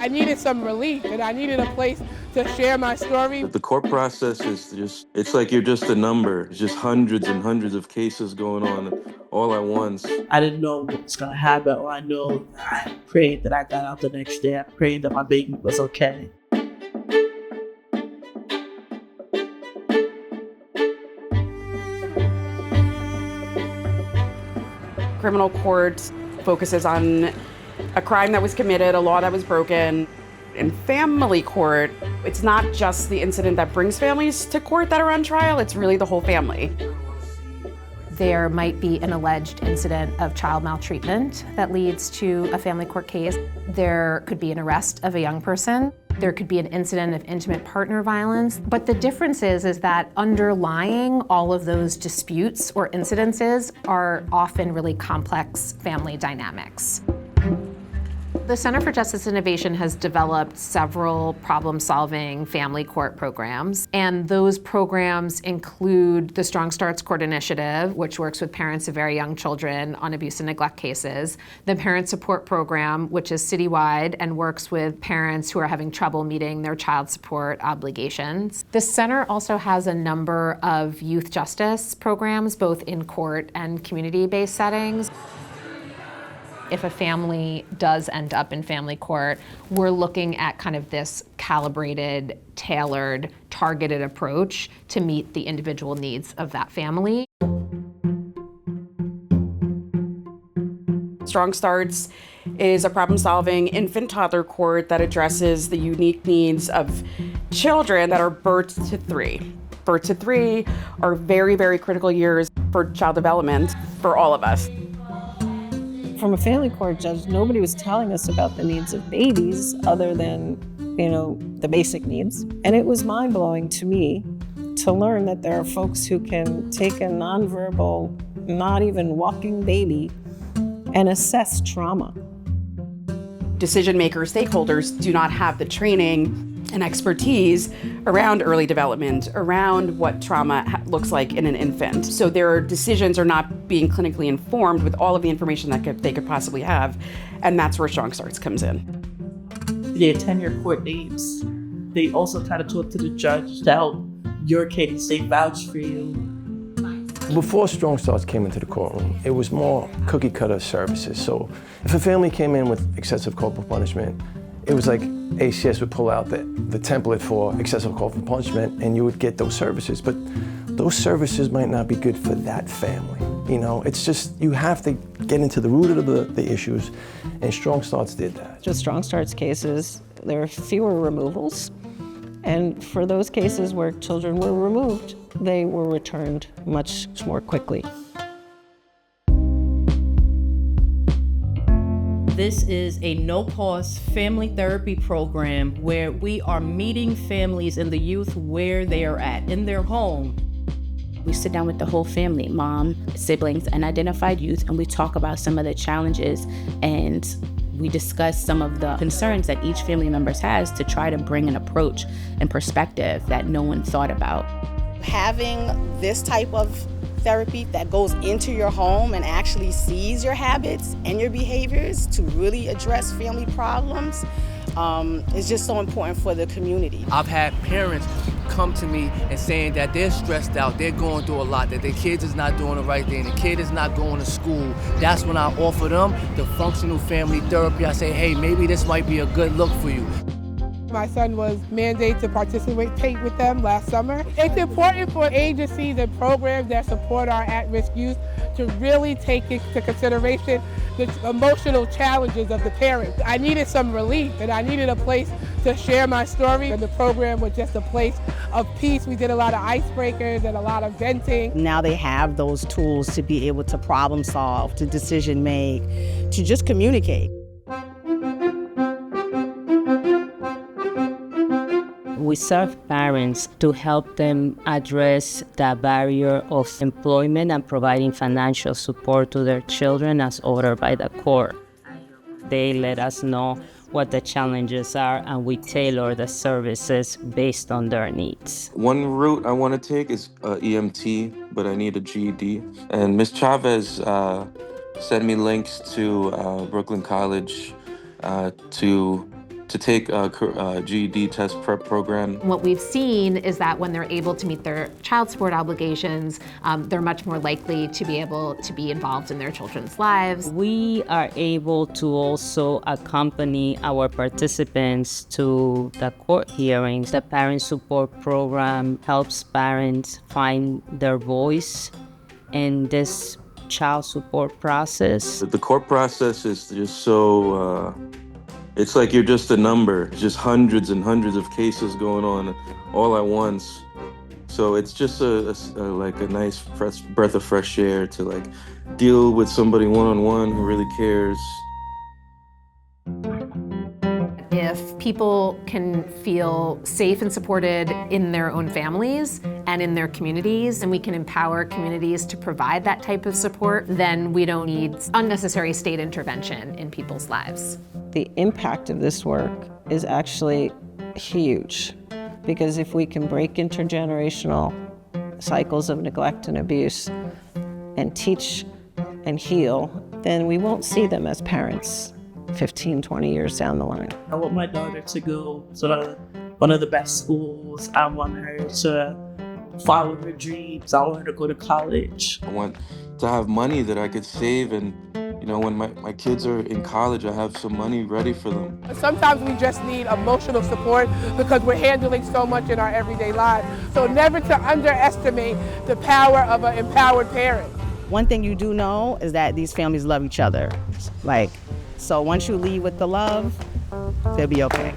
I needed some relief, and I needed a place to share my story. The court process is just, it's like you're just a number. It's just hundreds and hundreds of cases going on all at once. I didn't know what was going to happen. All I know, I prayed that I got out the next day. I prayed that my baby was okay. Criminal court focuses on a crime that was committed, a law that was broken. In family court, it's not just the incident that brings families to court that are on trial, it's really the whole family. There might be an alleged incident of child maltreatment that leads to a family court case. There could be an arrest of a young person. There could be an incident of intimate partner violence. But the difference is that underlying all of those disputes or incidences are often really complex family dynamics. The Center for Justice Innovation has developed several problem-solving family court programs, and those programs include the Strong Starts Court Initiative, which works with parents of very young children on abuse and neglect cases, the Parent Support Program, which is citywide and works with parents who are having trouble meeting their child support obligations. The center also has a number of youth justice programs, both in court and community-based settings. If a family does end up in family court, we're looking at kind of this calibrated, tailored, targeted approach to meet the individual needs of that family. Strong Starts is a problem-solving infant-toddler court that addresses the unique needs of children that are birth to 3. Birth to 3 are very, very critical years for child development for all of us. From a family court judge, nobody was telling us about the needs of babies other than, the basic needs. And it was mind-blowing to me to learn that there are folks who can take a nonverbal, not even walking baby and assess trauma. Decision makers, stakeholders do not have the training and expertise around early development, around what trauma looks like in an infant. So their decisions are not being clinically informed with all of the information that they could possibly have, and that's where Strong Starts comes in. They attend your court dates. They also try to talk to the judge to help your case, they vouch for you. Before Strong Starts came into the courtroom, it was more cookie-cutter services. So if a family came in with excessive corporal punishment, it was like ACS would pull out the template for excessive corporal punishment and you would get those services. But those services might not be good for that family. It's just, you have to get into the root of the issues, and Strong Starts did that. Just Strong Starts cases, there are fewer removals. And for those cases where children were removed, they were returned much more quickly. This is a no-cost family therapy program where we are meeting families and the youth where they are at, in their home. We sit down with the whole family, mom, siblings, and identified youth, and we talk about some of the challenges, and we discuss some of the concerns that each family member has to try to bring an approach and perspective that no one thought about. Having this type of therapy that goes into your home and actually sees your habits and your behaviors to really address family problems is just so important for the community. I've had parents come to me and saying that they're stressed out, they're going through a lot, that their kids is not doing the right thing, the kid is not going to school. That's when I offer them the functional family therapy. I say, hey, maybe this might be a good look for you. My son was mandated to participate with them last summer. It's important for agencies and programs that support our at-risk youth to really take into consideration the emotional challenges of the parents. I needed some relief, and I needed a place to share my story, and the program was just a place of peace. We did a lot of icebreakers and a lot of venting. Now they have those tools to be able to problem solve, to decision make, to just communicate. We serve parents to help them address the barrier of employment and providing financial support to their children as ordered by the court. They let us know what the challenges are, and we tailor the services based on their needs. One route I want to take is EMT, but I need a GED. And Ms. Chavez sent me links to Brooklyn College to to take a GED test prep program. What we've seen is that when they're able to meet their child support obligations, they're much more likely to be able to be involved in their children's lives. We are able to also accompany our participants to the court hearings. The parent support program helps parents find their voice in this child support process. The court process is just so, it's like you're just a number, just hundreds and hundreds of cases going on all at once. So it's just like a nice fresh breath of fresh air to like deal with somebody one-on-one who really cares. If people can feel safe and supported in their own families and in their communities, and we can empower communities to provide that type of support, then we don't need unnecessary state intervention in people's lives. The impact of this work is actually huge, because if we can break intergenerational cycles of neglect and abuse and teach and heal, then we won't see them as parents 15, 20 years down the line. I want my daughter to go to one of the best schools. I want her to follow her dreams. I want her to go to college. I want to have money that I could save, and you know, when my kids are in college, I have some money ready for them. Sometimes we just need emotional support because we're handling so much in our everyday lives. So never to underestimate the power of an empowered parent. One thing you do know is that these families love each other. So once you lead with the love, they'll be okay.